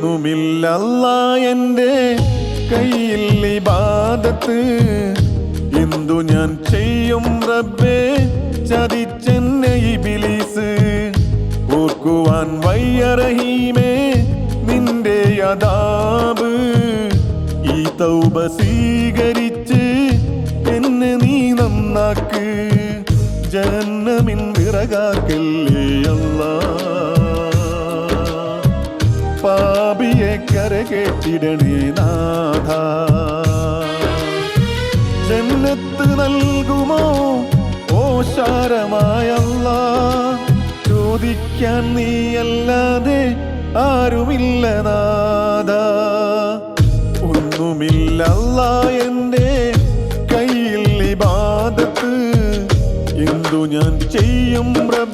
ഒന്നുമില്ലല്ലാ എൻ്റെ കയ്യിൽ ഇബാദത്ത്. എന്തു ഞാൻ ചെയ്യും റബ്ബേ, ചതിച്ചെന്നെ ഇബ്ലീസ്. ഓർക്കുവാൻ വയ്യ റഹീമേ നിന്റെ അദാബ്. ഈ തൗബ സ്വീകരിച്ച് എന്നെ നീ നന്നാക്ക്. ജഹന്നമിൻ വിറകാക്കല്ലേ അല്ലാ. പാപിയെ കരകേറ്റിടണേ നാഥ. ജന്നത്ത് നൽകുമോ ഓശാരമായ അല്ലാ. ചോദിക്കാൻ നീയല്ലാതെ ആരുമില്ല നാഥ. ഒന്നുമില്ലല്ലാ എൻ്റെ കയ്യിൽ ഇബാദത്ത്. എന്തു ഞാൻ ചെയ്യും റബ്ബേ,